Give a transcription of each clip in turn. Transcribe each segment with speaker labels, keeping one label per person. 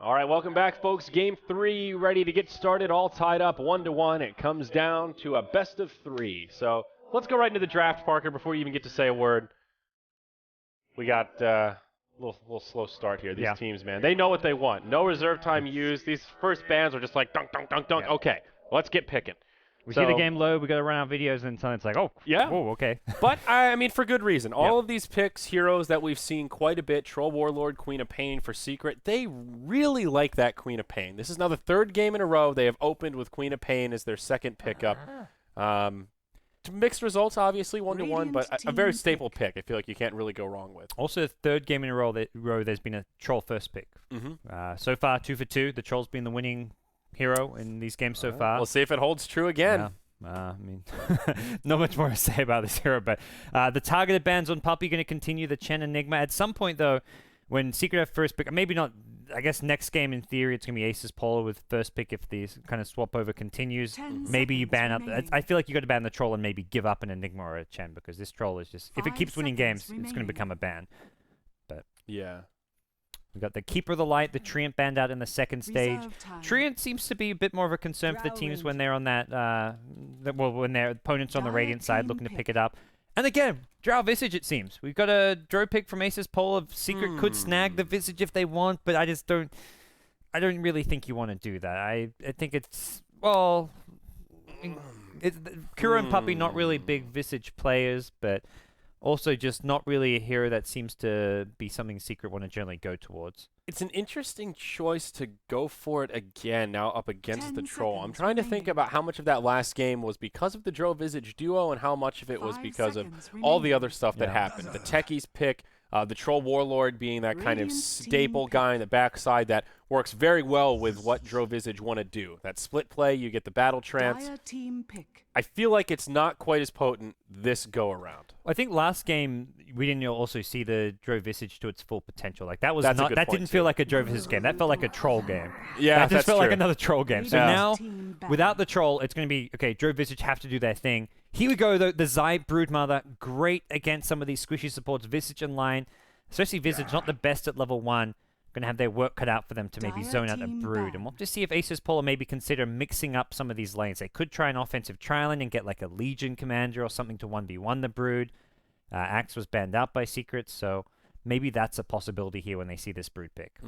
Speaker 1: All right, welcome back, folks. Game 3 ready to get started, all tied up 1-1. It comes down to a best of 3. So let's go right into the draft, Parker, before you even get to say a word. We got a little slow start here. These teams, man, they know what they want. No reserve time used. These first bans are just like dunk, dunk, dunk, dunk. Okay, let's get picking.
Speaker 2: We see the game load, we got to run our videos, and it's like, oh,
Speaker 1: yeah,
Speaker 2: whoa, okay.
Speaker 1: But, I mean, for good reason. All of these picks, heroes that we've seen quite a bit, Troll Warlord, Queen of Pain for Secret, they really like that Queen of Pain. This is now the third game in a row they have opened with Queen of Pain as their second pickup. Mixed results, obviously, 1-1, but a very staple pick. I feel like you can't really go wrong with.
Speaker 2: Also, the third game in a row, there's been a Troll first pick. So far, 2 for 2. The Troll's been the winning hero in these games so far.
Speaker 1: We'll see if it holds true again.
Speaker 2: I mean, not much more to say about this hero, but the targeted bans on Puppy going to continue, the Chen Enigma. At some point, though, when Secret have first pick, maybe not, I guess next game in theory it's going to be Asus.Polar with first pick if the kind of swap over continues. Maybe you ban up, I feel like you got to ban the Troll and maybe give up an Enigma or a Chen, because this Troll is just, if it keeps winning games, it's going to become a ban. But
Speaker 1: yeah.
Speaker 2: We got the Keeper of the Light, the Treant banned out in the second stage. Treant seems to be a bit more of a concern for the teams when they're on that, when their opponent's on the Radiant side looking to pick it up. And again, Drow Visage, it seems. We've got a Drow pick from Asus.Polar. Secret could snag the Visage if they want, but I don't really think you want to do that. I think it's, well, Kuro and Puppy not really big Visage players, but also just not really a hero that seems to be something Secret want to generally go towards.
Speaker 1: It's an interesting choice to go for it again, now up against the Troll. I'm trying to think about how much of that last game was because of the Drow Visage duo and how much of it was because of all the other stuff that happened. The Techies pick, the Troll Warlord being that kind of staple guy in the backside that works very well with what Drow Visage want to do. That split play, you get the battle trance. I feel like it's not quite as potent this go-around.
Speaker 2: I think last game we didn't also see the Drow Visage to its full potential. Like that didn't feel like a Drow Visage game. That felt like a Troll game.
Speaker 1: Yeah,
Speaker 2: that just felt like another Troll game. So now,
Speaker 3: Team
Speaker 2: without the Troll, it's going to be, okay, Drow Visage have to do their thing. Here we go, though. The Zai Broodmother, great against some of these squishy supports. Visage in line, especially Visage, not the best at level 1. Going to have their work cut out for them to maybe zone out a Brood. And we'll just see if Asus.Polar maybe consider mixing up some of these lanes. They could try an offensive trialing and get like a Legion Commander or something to 1v1 the Brood. Axe was banned out by Secret, so maybe that's a possibility here when they see this Brood pick.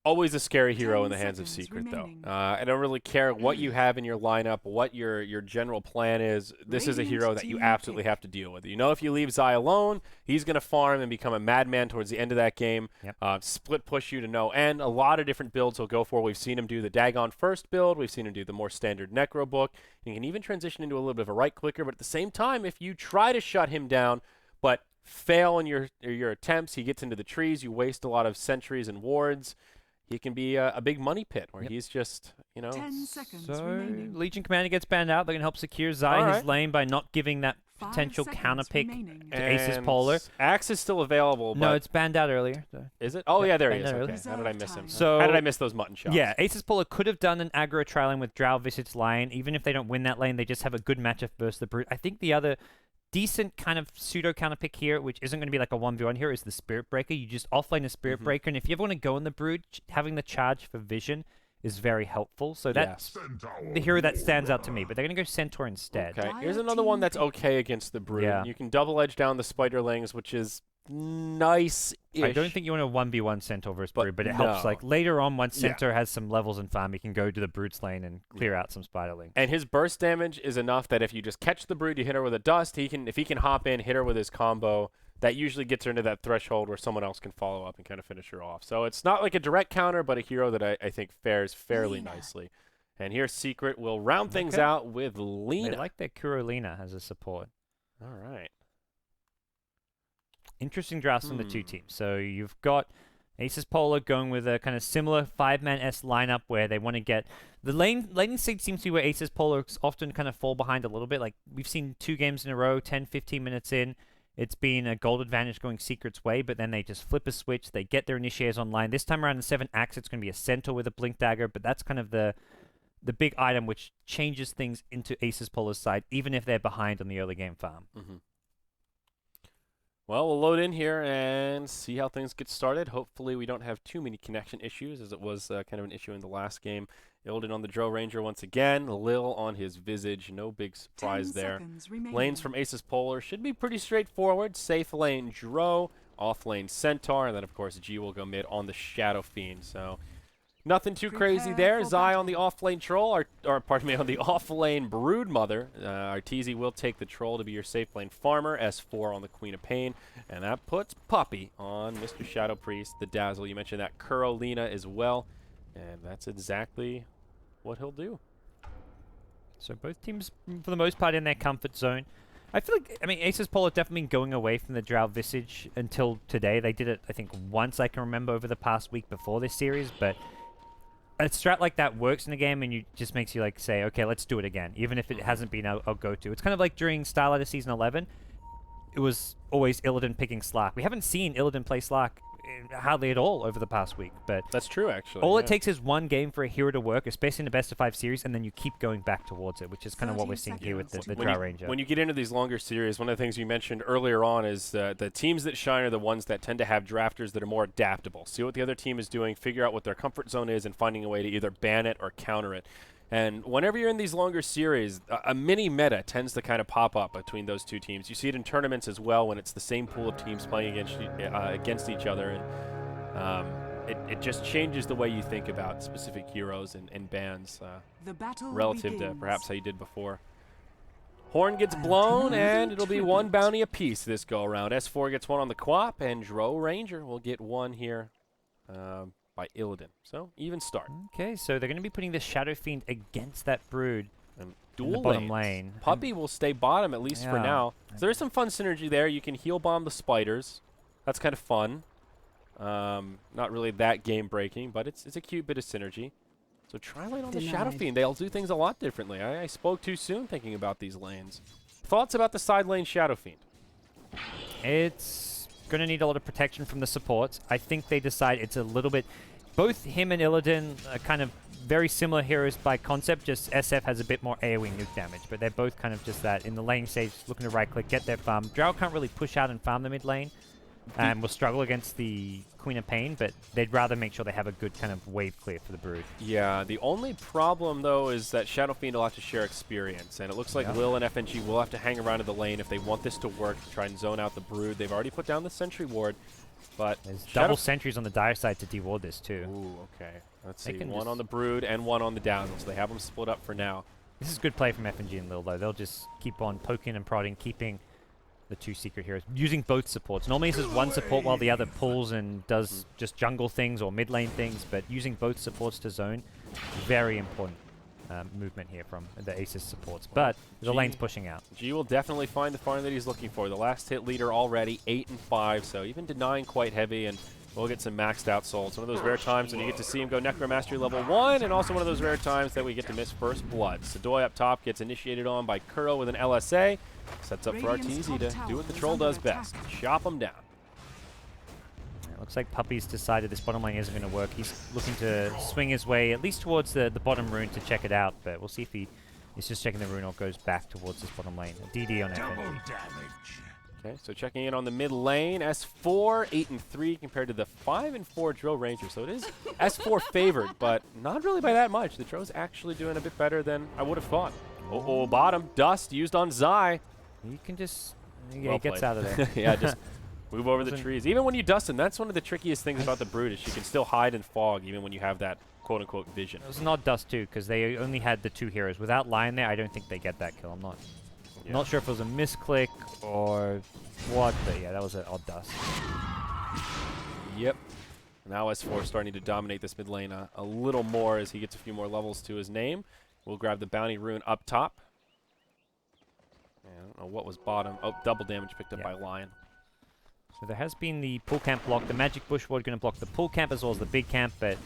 Speaker 1: Always a scary hero in the hands of Secret, though. I don't really care what you have in your lineup, what your general plan is. This is a hero that you absolutely have to deal with. You know, if you leave Zai alone, he's going to farm and become a madman towards the end of that game. Split push you to no end. A lot of different builds he'll go for. We've seen him do the Dagon first build. We've seen him do the more standard Necro book. He can even transition into a little bit of a right clicker, but at the same time, if you try to shut him down, but fail in your attempts, he gets into the trees, you waste a lot of sentries and wards. He can be a big money pit where he's just, you know.
Speaker 3: 10 seconds
Speaker 2: So
Speaker 3: remaining.
Speaker 2: Legion Commander gets banned out. They can help secure Zai his lane by not giving that potential counter pick to Asus.Polar.
Speaker 1: Axe is still available.
Speaker 2: No, it's banned out earlier. So.
Speaker 1: Is it? Oh, yeah, there he is.
Speaker 2: Banned out
Speaker 1: Okay. How did I miss him?
Speaker 2: So,
Speaker 1: how did I miss those mutton shots?
Speaker 2: Yeah, Asus.Polar could have done an aggro trialing with Drow Visage lane. Even if they don't win that lane, they just have a good matchup versus the Brute. I think the other decent kind of pseudo counter pick here, which isn't going to be like a 1v1 here, is the Spirit Breaker. You just offlane a Spirit Breaker, and if you ever want to go in the Brood, having the charge for vision is very helpful. So that's the hero that stands out to me, but they're going to go Centaur instead.
Speaker 1: Okay, here's another one that's okay against the Brood.
Speaker 2: Yeah.
Speaker 1: You can double edge down the Spiderlings, which is nice-ish.
Speaker 2: I don't think you want a 1v1 Centaur versus Brood, but it helps. Like later on, once Centaur has some levels in farm, you can go to the Brood's lane and clear out some Spiderlings.
Speaker 1: And his burst damage is enough that if you just catch the Brood, you hit her with a dust. If he can hop in, hit her with his combo, that usually gets her into that threshold where someone else can follow up and kind of finish her off. So it's not like a direct counter, but a hero that I think fares fairly nicely. And here Secret will round things out with Lina.
Speaker 2: They like their Kuro Lina as a support.
Speaker 1: All right.
Speaker 2: Interesting drafts from the two teams. So you've got Asus.Polar going with a kind of similar 5-man-S lineup where they want to get... The laning seed seems to be where Asus.Polar often kind of fall behind a little bit. Like, we've seen 2 games in a row, 10, 15 minutes in. It's been a gold advantage going Secret's way, but then they just flip a switch. They get their initiators online. This time around in 7 Axe, it's going to be a Centaur with a Blink Dagger, but that's kind of the big item which changes things into Asus.Polar's side, even if they're behind on the early game farm.
Speaker 1: Well, we'll load in here and see how things get started. Hopefully we don't have too many connection issues, as it was kind of an issue in the last game. Ilden on the Drow Ranger once again. Lil on his Visage. No big surprise there. Lanes from Asus.Polar should be pretty straightforward. Safe lane Drow, off lane Centaur, and then of course G will go mid on the Shadow Fiend. So nothing too crazy there. Zai on the off-lane troll, or pardon me, on the off-lane Broodmother. Arteezy will take the troll to be your safe lane farmer. S4 on the Queen of Pain, and that puts Puppey on Mr. Shadow Priest, the Dazzle. You mentioned that Kurolina as well, and that's exactly what he'll do.
Speaker 2: So both teams, for the most part, in their comfort zone. I feel like, I mean, Asus.Polar definitely been going away from the Drow Visage until today. They did it, I think, once I can remember over the past week before this series, but a strat like that works in the game, and you just makes you like say, okay, let's do it again, even if it hasn't been our go-to. It's kind of like during Starlighter Season 11, it was always Illidan picking Slark. We haven't seen Illidan play Slark hardly at all over the past week, but
Speaker 1: that's true, actually.
Speaker 2: All it takes is one game for a hero to work, especially in the best of 5 series, and then you keep going back towards it, which is kind of what we're seeing here with the Drow Ranger.
Speaker 1: When you get into these longer series, one of the things you mentioned earlier on is the teams that shine are the ones that tend to have drafters that are more adaptable. See what the other team is doing, figure out what their comfort zone is, and finding a way to either ban it or counter it. And whenever you're in these longer series, a mini meta tends to kind of pop up between those two teams. You see it in tournaments as well when it's the same pool of teams playing against each other. And it just changes the way you think about specific heroes and bans relative to perhaps how you did before. Horn gets blown, and it'll be one bounty apiece this go-around. S4 gets one on the Quap, and Drow Ranger will get one here by Illidan. So, even start.
Speaker 2: Okay, so they're going to be putting the Shadow Fiend against that Brood
Speaker 1: and
Speaker 2: in the bottom lane.
Speaker 1: Puppey will stay bottom, at least for now. So there is some fun synergy there. You can heal bomb the spiders. That's kind of fun. Not really that game-breaking, but it's a cute bit of synergy. So try lane on the Shadow Fiend. They'll do things a lot differently. I spoke too soon thinking about these lanes. Thoughts about the side lane Shadow Fiend?
Speaker 2: It's going to need a lot of protection from the supports. I think they decide it's a little bit... Both him and Illidan are kind of very similar heroes by concept, just SF has a bit more AoE nuke damage, but they're both kind of just that. In the lane stage, looking to right-click, get their farm. Drow can't really push out and farm the mid lane, and will struggle against the Queen of Pain, but they'd rather make sure they have a good kind of wave clear for the Brood.
Speaker 1: Yeah, the only problem, though, is that Shadow Fiend will have to share experience, and it looks like Lil and FNG will have to hang around in the lane if they want this to work, to try and zone out the Brood. They've already put down the Sentry Ward, but...
Speaker 2: There's double sentries on the dire side to deward this, too.
Speaker 1: Ooh, okay. Let's see. One on the Brood and one on the Dazzle, so they have them split up for now.
Speaker 2: This is good play from FNG and Lil, though. They'll just keep on poking and prodding, keeping the two secret heroes, using both supports. Normally it's just one support while the other pulls and does just jungle things or mid lane things, but using both supports to zone, very important movement here from the Asus supports. But the lane's pushing out.
Speaker 1: G will definitely find the farm that he's looking for. The last hit leader already, 8 and 5, so even denying quite heavy, and we'll get some maxed out souls. One of those rare times when you get to see him go Necromastery level 1, and also one of those rare times that we get to miss First Blood. Sadoy up top gets initiated on by Kuro with an LSA. Sets up for Arteezy to do what the troll does best, chop him down.
Speaker 2: It looks like Puppey's decided this bottom lane isn't going to work. He's looking to swing his way at least towards the bottom rune to check it out, but we'll see if he's just checking the rune or goes back towards this bottom lane. A DD on FNG.
Speaker 1: Okay, so checking in on the mid lane, S4, 8 and 3 compared to the 5 and 4 Drow Ranger. So it is S4 favored, but not really by that much. The Drow's actually doing a bit better than I would have thought. Oh, bottom, Dust used on Zai.
Speaker 2: You can just, yeah, he gets out of there.
Speaker 1: Yeah, just move over the trees. Even when you dust him, that's one of the trickiest things about the Brood is you can still hide in fog even when you have that quote-unquote vision.
Speaker 2: It was not Dust too, because they only had the 2 heroes. Without Lion there, I don't think they get that kill. I'm not sure if it was a misclick or what, but yeah, that was an odd Dust.
Speaker 1: Yep. Now S4 starting to dominate this mid lane a little more as he gets a few more levels to his name. We'll grab the bounty rune up top. I don't know what was bottom. Oh, double damage picked up by Lion.
Speaker 2: So there has been the pull camp block. The magic bush ward going to block the pull camp as well as the big camp, but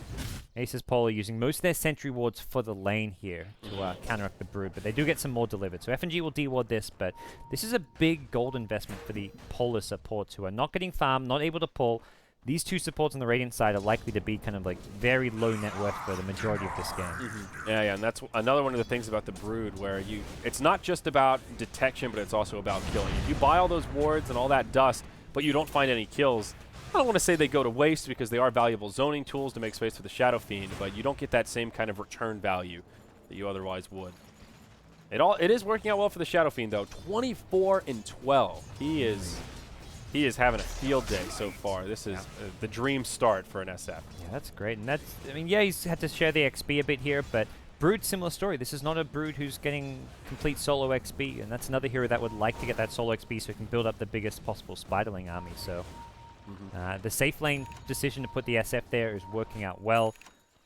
Speaker 2: Asus.Polar using most of their sentry wards for the lane here to counteract the Brood, but they do get some more delivered. So FNG will deward this, but this is a big gold investment for the Polar supports who are not getting farm, not able to pull. These two supports on the Radiant side are likely to be kind of like very low net worth for the majority of this game.
Speaker 1: Yeah, and that's another one of the things about the Brood where it's not just about detection, but it's also about killing. If you buy all those wards and all that dust, but you don't find any kills. I don't want to say they go to waste because they are valuable zoning tools to make space for the Shadow Fiend, but you don't get that same kind of return value that you otherwise would. It is working out well for the Shadow Fiend though. 24 and 12. He is having a field day so far. This is the dream start for an SF.
Speaker 2: Yeah, that's great. And that's, I mean, yeah, he's had to share the XP a bit here, but Brood, similar story. This is not a Brood who's getting complete solo XP, and that's another hero that would like to get that solo XP so he can build up the biggest possible Spiderling army. So the safe lane decision to put the SF there is working out well,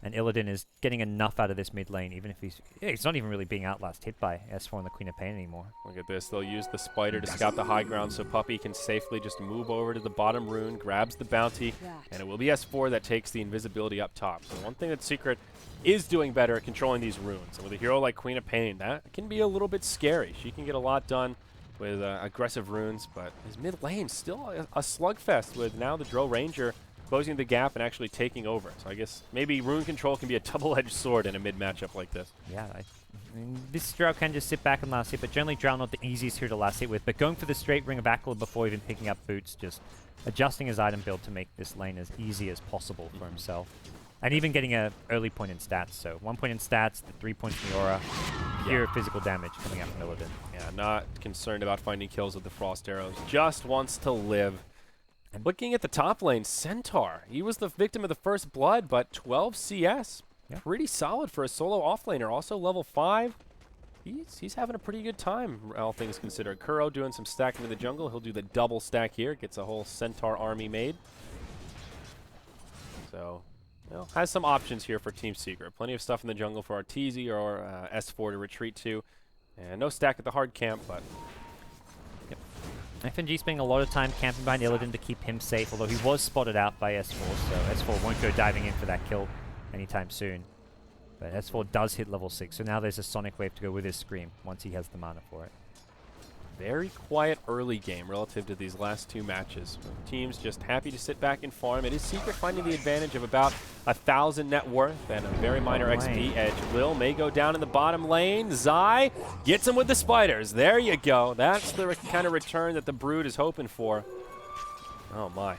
Speaker 2: and Illidan is getting enough out of this mid lane, even if he's not even really being outlast hit by S4 and the Queen of Pain anymore.
Speaker 1: Look at this. They'll use the Spider to scout the high ground so Puppey can safely just move over to the bottom rune, grabs the bounty, and it will be S4 that takes the invisibility up top. So one thing that Secret is doing better at controlling these runes. And with a hero like Queen of Pain, that can be a little bit scary. She can get a lot done with aggressive runes, but his mid lane still a slugfest with now the Drow Ranger closing the gap and actually taking over. So I guess maybe rune control can be a double-edged sword in a mid matchup like this.
Speaker 2: Yeah, I mean, this Drow can just sit back and last hit, but generally Drow not the easiest hero to last hit with. But going for the straight Ring of Accolade before even picking up boots, just adjusting his item build to make this lane as easy as possible for himself. And even getting an early point in stats. So 1 point in stats, the 3 points in the aura, pure physical damage coming out from Illidan.
Speaker 1: Yeah, not concerned about finding kills with the Frost Arrows. Just wants to live. And looking at the top lane, Centaur. He was the victim of the first blood, but 12 CS. Pretty solid for a solo offlaner. Also level 5. He's having a pretty good time, all things considered. Kuro doing some stacking in the jungle. He'll do the double stack here. Gets a whole Centaur army made. So, you know, has some options here for Team Secret. Plenty of stuff in the jungle for Arteezy or S4 to retreat to. And no stack at the hard camp, but
Speaker 2: FNG spending a lot of time camping behind Illidan to keep him safe, although he was spotted out by S4, so S4 won't go diving in for that kill anytime soon. But S4 does hit level 6, so now there's a Sonic Wave to go with his Scream once he has the mana for it.
Speaker 1: Very quiet early game relative to these last two matches. Teams just happy to sit back and farm. It is Secret finding the advantage of about 1,000 net worth and a very minor XP edge. Lil may go down in the bottom lane. Zai gets him with the spiders. There you go. That's the kind of return that the Brood is hoping for. Oh my.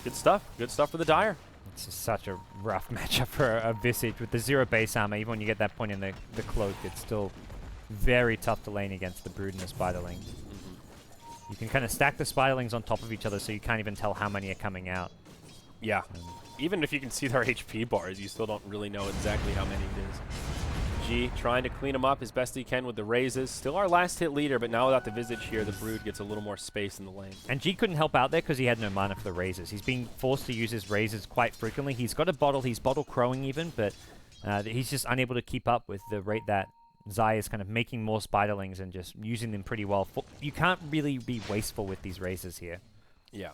Speaker 1: Good stuff. Good stuff for the Dire.
Speaker 2: It's just such a rough matchup for a Visage with the 0 base armor. Even when you get that point in the cloak, it's still very tough to lane against the Brood and the Spiderling. You can kind of stack the Spiderlings on top of each other so you can't even tell how many are coming out.
Speaker 1: Yeah. Even if you can see their HP bars, you still don't really know exactly how many it is. G trying to clean them up as best he can with the raises. Still our last hit leader, but now without the Visage here, the Brood gets a little more space in the lane.
Speaker 2: And G couldn't help out there because he had no mana for the raises. He's being forced to use his raises quite frequently. He's got a bottle, he's bottle crowing even, but he's just unable to keep up with the rate that Zai is kind of making more Spiderlings and just using them pretty well. You can't really be wasteful with these raises here.
Speaker 1: Yeah.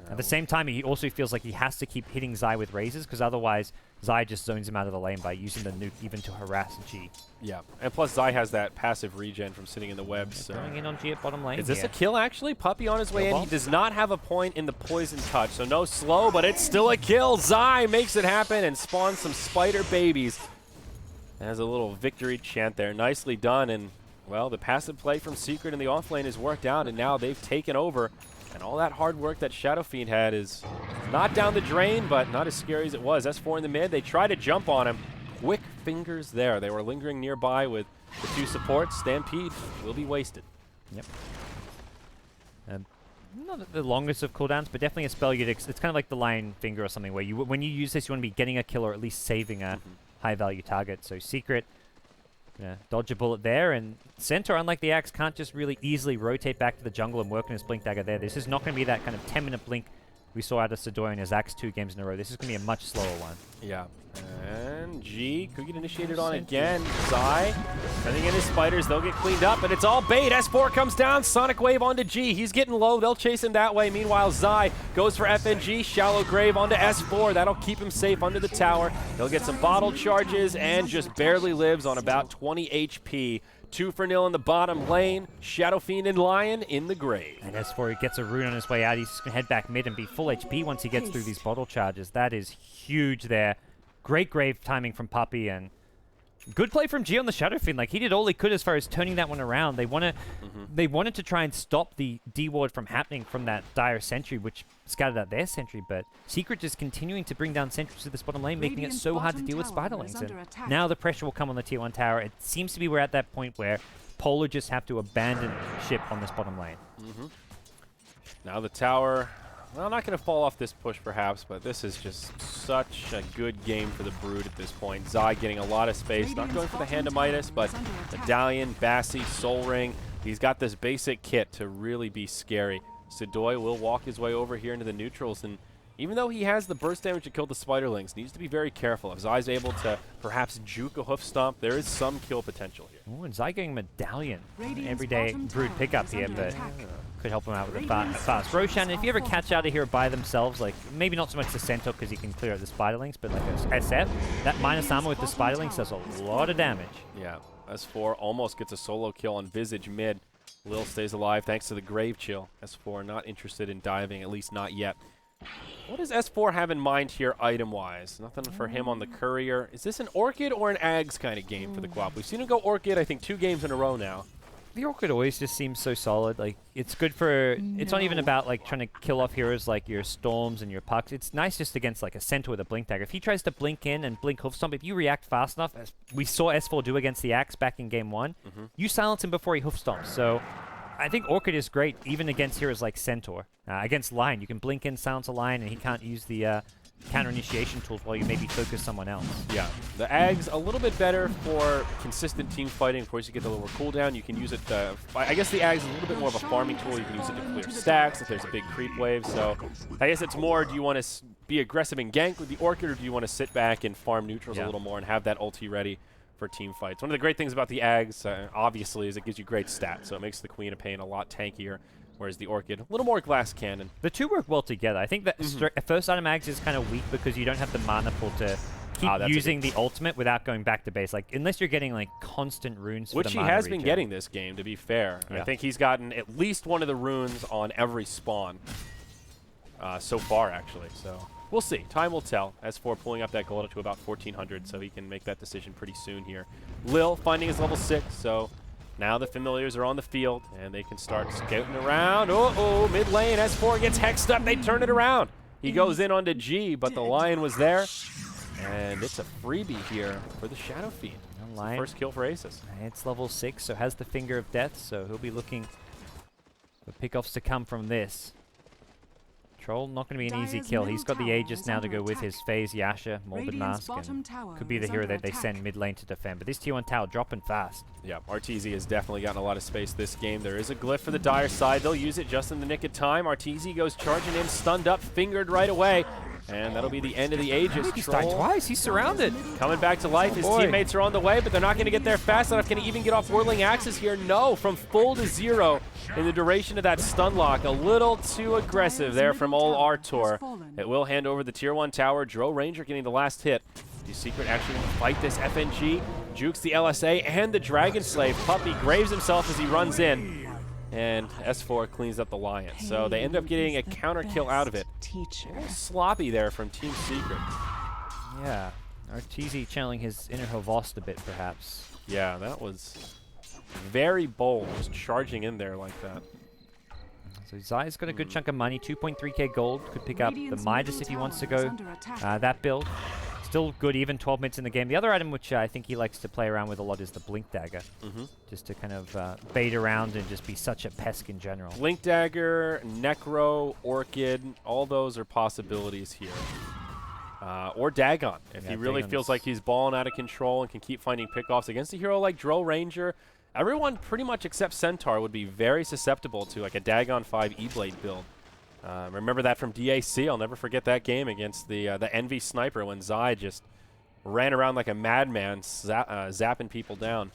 Speaker 2: At the same time, he also feels like he has to keep hitting Zai with raises because otherwise Zai just zones him out of the lane by using the nuke even to harass G.
Speaker 1: Yeah, and plus Zai has that passive regen from sitting in the webs. So.
Speaker 2: Going in on G at bottom lane.
Speaker 1: Is this a kill actually? Puppey on his way in. He does not have a point in the poison touch, so no slow, but it's still a kill. Zai makes it happen and spawns some spider babies. Has a little victory chant there. Nicely done, and well, the passive play from Secret in the offlane has worked out, and now they've taken over. And all that hard work that Shadow Fiend had is not down the drain, but not as scary as it was. S4 in the mid, they try to jump on him. Quick fingers there. They were lingering nearby with the two supports. Stampede will be wasted.
Speaker 2: Yep. Not the longest of cooldowns, but definitely a spell it's kind of like the Lion Finger or something, where when you use this, you want to be getting a kill or at least saving a high-value target. So Secret, dodge a bullet there, and Centaur, unlike the Axe, can't just really easily rotate back to the jungle and work on his Blink Dagger there. This is not going to be that kind of 10-minute blink we saw out of Sidoi in his Axe 2 games in a row. This is going to be a much slower one.
Speaker 1: Yeah. And G could get initiated on again. Zai sending in his spiders. They'll get cleaned up, but it's all bait. S4 comes down. Sonic Wave onto G. He's getting low. They'll chase him that way. Meanwhile, Zai goes for FNG. Shallow Grave onto S4. That'll keep him safe under the tower. He'll get some bottle charges and just barely lives on about 20 HP. 2-0 in the bottom lane. Shadow Fiend and Lion in the grave.
Speaker 2: And S4 gets a rune on his way out. He's going to head back mid and be full HP once he gets through these bottle charges. That is huge there. Great grave timing from Puppey, and Good play from G on the Shadow Fiend. Like, he did all he could as far as turning that one around. They wanted to try and stop the D-ward from happening from that dire sentry, which scattered out their sentry, but Secret just continuing to bring down sentries to this bottom lane, making it so hard to deal with Spiderlings. And now the pressure will come on the tier 1 tower. It seems to be we're at that point where Polar just have to abandon ship on this bottom lane.
Speaker 1: Now the tower, well, not going to fall off this push perhaps, but this is just such a good game for the Brood at this point. Zai getting a lot of space, not going for the Hand of Midas, but Medallion, Bassi, Soul Ring. He's got this basic kit to really be scary. Sidoy will walk his way over here into the neutrals, and even though he has the burst damage to kill the Spiderlings, needs to be very careful. If Zai's able to perhaps juke a hoof stomp, there is some kill potential here.
Speaker 2: Ooh, and Zai getting Medallion. Everyday Brood pickup here, but could help him out with a fast Roshan. If you ever catch out of here by themselves, like maybe not so much the Centaur because he can clear out the Spiderlings, but like a SF, that minus armor with the Spiderlings does a lot of damage.
Speaker 1: Yeah, S4 almost gets a solo kill on Visage mid. Lil stays alive thanks to the Grave Chill. S4 not interested in diving, at least not yet. What does S4 have in mind here item-wise? Nothing for him on the Courier. Is this an Orchid or an Ags kind of game for the Quap? We've seen him go Orchid, I think, 2 games in a row now.
Speaker 2: The Orchid always just seems so solid. Like, it's good for... It's not even about, like, trying to kill off heroes like your Storms and your Pucks. It's nice just against, like, a Centaur with a Blink Dagger. If he tries to blink in and blink Hoof Stomp, if you react fast enough, as we saw S4 do against the Axe back in Game 1, you silence him before he Hoof Stomps. So I think Orchid is great, even against heroes like Centaur. Against Lion, you can blink in, silence a Lion, and he can't use the counter-initiation tools while you maybe focus someone else. Yeah,
Speaker 1: the Ags a little bit better for consistent team fighting. Of course, you get the lower cooldown. You can use it I guess the Ags is a little bit more of a farming tool. You can use it to clear stacks if there's a big creep wave. So I guess it's more, do you want to be aggressive and gank with the Orchid, or do you want to sit back and farm neutrals a little more and have that ulti ready for team fights? One of the great things about the Ags, obviously, is it gives you great stats. So it makes the Queen of Pain a lot tankier, whereas the Orchid, a little more glass cannon.
Speaker 2: The two work well together. I think that first item Ags is kind of weak because you don't have the mana pool to keep using the ultimate without going back to base. Like, unless you're getting, like, constant runes for
Speaker 1: which
Speaker 2: the
Speaker 1: he
Speaker 2: mana
Speaker 1: has
Speaker 2: regen.
Speaker 1: been getting this game, to be fair. I think he's gotten at least one of the runes on every spawn so far, actually. So we'll see. Time will tell. S4 pulling up that gold up to about 1,400, so he can make that decision pretty soon here. Lil finding his level 6, so now the familiars are on the field, and they can start scouting around. Uh-oh, mid lane, S4 gets hexed up. They turn it around. He goes in onto G, but the Lion was there. And it's a freebie here for the Shadow Fiend. First kill for Asus.
Speaker 2: It's level 6, so has the Finger of Death, so he'll be looking for pickoffs to come from this. Troll, not going to be an easy kill. He's got the Aegis now to go with his Phase, Yasha, Morbid Mask, and could be the hero that they send mid lane to defend. But this tier 1 tower dropping fast.
Speaker 1: Yeah, RTZ has definitely gotten a lot of space this game. There is a glyph for the Dire side. They'll use it just in the nick of time. RTZ goes charging in, stunned up, fingered right away. And that'll be the end of the Aegis.
Speaker 2: He's died twice. He's surrounded.
Speaker 1: Coming back to life. His teammates are on the way, but they're not going to get there fast enough. Can he even get off Whirling Axes here? No. From full to 0 in the duration of that stun lock. A little too aggressive there from old Artur. It will hand over the tier 1 tower. Dro Ranger getting the last hit. The Secret actually going to fight this FNG. Jukes the LSA and the Dragon Slave. Puppy graves himself as he runs in. And S4 cleans up the Lion. So they end up getting a counter kill out of it. Sloppy there from Team Secret.
Speaker 2: Yeah. RTZ channeling his inner Havost a bit, perhaps.
Speaker 1: Yeah, that was very bold, just charging in there like that.
Speaker 2: So Zai's got a good chunk of money, 2.3k gold. Could pick up the Midas if he wants to go that build. Still good, even 12 minutes in the game. The other item which I think he likes to play around with a lot is the Blink Dagger. Just to kind of bait around and just be such a pest in general.
Speaker 1: Blink Dagger, Necro, Orchid, all those are possibilities here. Or Dagon, if he really feels like he's balling out of control and can keep finding pickoffs against a hero like Dro Ranger. Everyone pretty much except Centaur would be very susceptible to like a Dagon 5 E-Blade build. Remember that from DAC. I'll never forget that game against the Envy Sniper when Zai just ran around like a madman, zapping people down.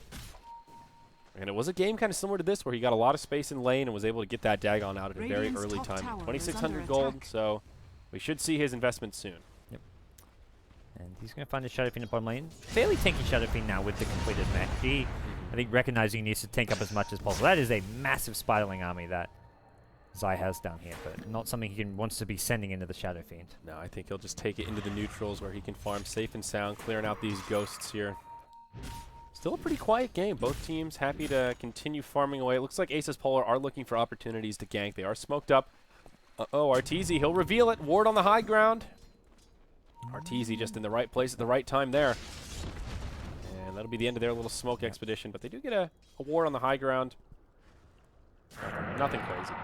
Speaker 1: And it was a game kind of similar to this where he got a lot of space in lane and was able to get that Dagon out at a very early time. 2,600 gold, so we should see his investment soon.
Speaker 2: Yep. And he's going to find a Shadow Fiend in bottom lane. Fairly tanky Shadow Fiend now with the completed mech. He, I think, recognizing he needs to tank up as much as possible. That is a massive Spiderling army that Zai has down here, but not something he wants to be sending into the Shadow Fiend.
Speaker 1: No, I think he'll just take it into the neutrals where he can farm safe and sound, clearing out these ghosts here. Still a pretty quiet game. Both teams happy to continue farming away. It looks like Asus.Polar are looking for opportunities to gank. They are smoked up. Uh-oh, Arteezy, he'll reveal it. Ward on the high ground. Arteezy just in the right place at the right time there. And that'll be the end of their little smoke expedition. But they do get a ward on the high ground. Nothing crazy.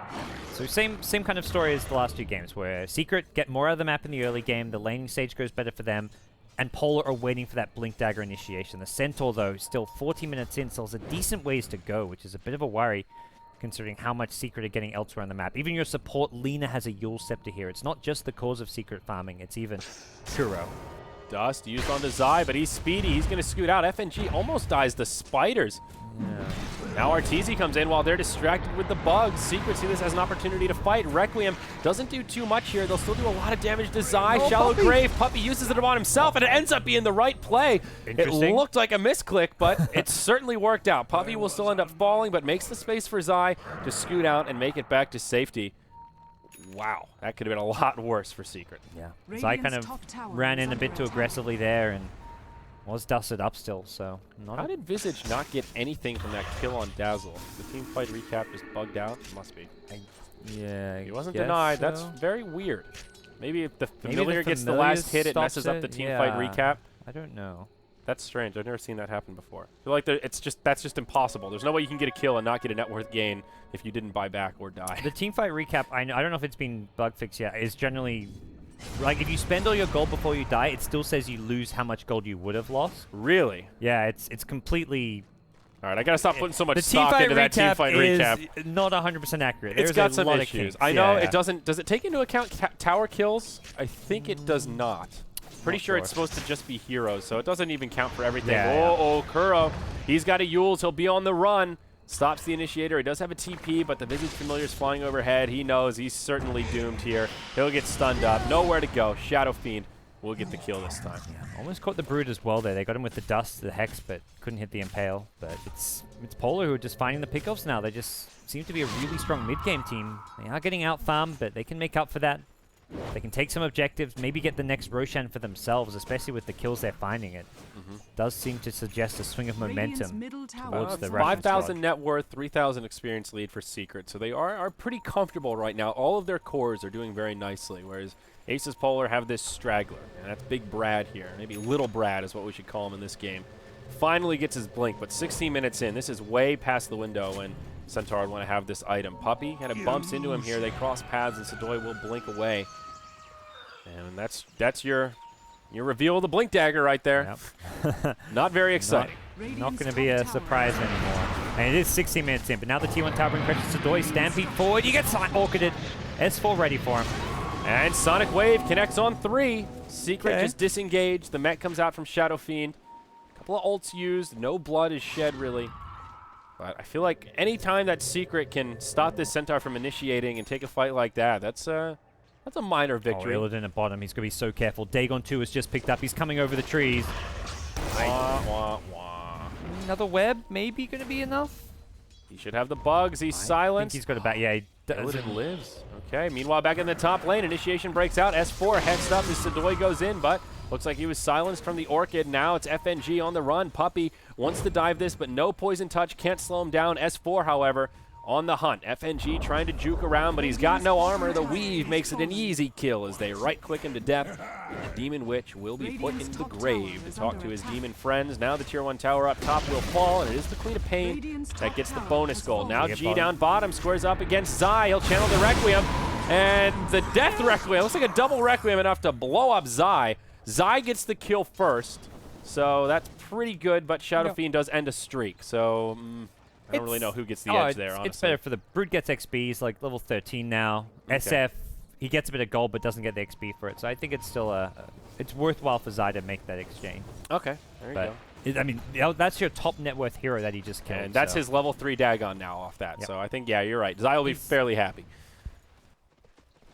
Speaker 2: So same kind of story as the last two games, where Secret get more out of the map in the early game, the laning stage goes better for them, and Polar are waiting for that Blink Dagger initiation. The Centaur, though, still 40 minutes in, still has a decent ways to go, which is a bit of a worry, considering how much Secret are getting elsewhere on the map. Even your support, Lina, has a Yule Scepter here. It's not just the cause of Secret farming, it's even Kuro.
Speaker 1: Dust used onto Zai, but he's speedy. He's going to scoot out. FNG almost dies to spiders.
Speaker 2: Yeah.
Speaker 1: Now Arteezy comes in while they're distracted with the bugs. Secret see this as an opportunity to fight. Requiem doesn't do too much here. They'll still do a lot of damage to Zai. Shallow
Speaker 2: Puppey.
Speaker 1: Grave. Puppey uses it on himself, and it ends up being the right play. It looked like a misclick, but it certainly worked out. Puppey will still end up falling, but makes the space for Zai to scoot out and make it back to safety. Wow, that could have been a lot worse for Secret.
Speaker 2: Yeah, Zai kind of ran in a bit too aggressively there and was dusted up still, so not.
Speaker 1: How did Visage not get anything from that kill on Dazzle? The team fight recap just bugged out? It must be.
Speaker 2: Yeah,
Speaker 1: He wasn't denied.
Speaker 2: so.
Speaker 1: That's very weird. Maybe if the
Speaker 2: Maybe
Speaker 1: familiar gets the last hit, it
Speaker 2: stops
Speaker 1: messes up the team fight recap.
Speaker 2: I don't know.
Speaker 1: That's strange. I've never seen that happen before. I feel like that's just impossible. There's no way you can get a kill and not get a net worth gain if you didn't buy back or die.
Speaker 2: The team fight recap, I don't know if it's been bug fixed yet, is generally, like, if you spend all your gold before you die, it still says you lose how much gold you would have lost.
Speaker 1: Really?
Speaker 2: Yeah, it's completely...
Speaker 1: All right, I gotta stop putting so much
Speaker 2: the
Speaker 1: stock into that team fight recap.
Speaker 2: is not 100% accurate.
Speaker 1: It's
Speaker 2: There's
Speaker 1: got
Speaker 2: a
Speaker 1: some
Speaker 2: lot
Speaker 1: issues.
Speaker 2: Of
Speaker 1: I know
Speaker 2: yeah.
Speaker 1: it doesn't. Does it take into account tower kills? I think it does not. Pretty sure it's supposed to just be heroes, so it doesn't even count for everything. Oh, Kuro. He's got a Yules. He'll be on the run. Stops the initiator. He does have a TP, but the Visage Familiar's flying overhead. He knows he's certainly doomed here. He'll get stunned up. Nowhere to go. Shadow Fiend will get the kill this time.
Speaker 2: Yeah, almost caught the Brood as well there. They got him with the Dust, the Hex, but couldn't hit the Impale. But it's Polar who are just finding the pickoffs now. They just seem to be a really strong mid-game team. They are getting out-farmed, but they can make up for that. They can take some objectives, maybe get the next Roshan for themselves, especially with the kills they're finding. It does seem to suggest a swing of momentum towards the Russian
Speaker 1: 5,000
Speaker 2: squad.
Speaker 1: net worth, 3,000 experience lead for Secret. So they are pretty comfortable right now. All of their cores are doing very nicely, whereas Asus.Polar have this straggler. And that's Big Brad here. Maybe Little Brad is what we should call him in this game. Finally gets his blink, but 16 minutes in. This is way past the window when Centaur would want to have this item. Puppey kind of bumps into him here. They cross paths, and Sadoy will blink away. And that's your reveal of the Blink Dagger right there. Yep. Not very exciting.
Speaker 2: Not going to be a surprise anymore. And it is 16 minutes in, but now the T1 tower brings pressure to Sadoy. Stampede forward. You get orchided. S4 ready for him.
Speaker 1: And Sonic Wave connects on 3. Secret just disengaged. The mech comes out from Shadow Fiend. A couple of ults used. No blood is shed, really. But I feel like any time that Secret can stop this Centaur from initiating and take a fight like that, that's a minor victory.
Speaker 2: Oh, Illidan at bottom. He's going to be so careful. Dagon 2 has just picked up. He's coming over the trees.
Speaker 1: Wah, wah, wah.
Speaker 2: Another web, maybe going to be enough.
Speaker 1: He should have the bugs. He's silenced.
Speaker 2: I think he's got a bat. Yeah, he does.
Speaker 1: Illidan lives. Okay, meanwhile, back in the top lane, initiation breaks out. S4 heads up as Sadoy goes in, but looks like he was silenced from the Orchid. Now it's FNG on the run. Puppey wants to dive this, but no poison touch. Can't slow him down. S4, however, on the hunt. FNG trying to juke around, but he's got no armor. The weave makes it an easy kill as they right-click him to death. The Demon Witch will be put into the grave to talk to his demon friends. Now the Tier 1 tower up top will fall, and it is the Queen of Pain that gets the bonus goal. Now G down bottom squares up against Zai. He'll channel the Requiem, and the Death Requiem. Looks like a double Requiem enough to blow up Zai. Zai gets the kill first, so that's pretty good, but Shadow Fiend does end a streak, so I don't really know who gets the edge there, honestly.
Speaker 2: It's better for the Brood gets XP. He's like level 13 now. Okay. SF, he gets a bit of gold but doesn't get the XP for it, so I think it's still it's worthwhile for Zai to make that exchange.
Speaker 1: Okay, there you go.
Speaker 2: I mean, that's your top net worth hero that he just killed.
Speaker 1: And that's his level 3 Dagon now off that, so I think, yeah, you're right. Zai will be fairly happy.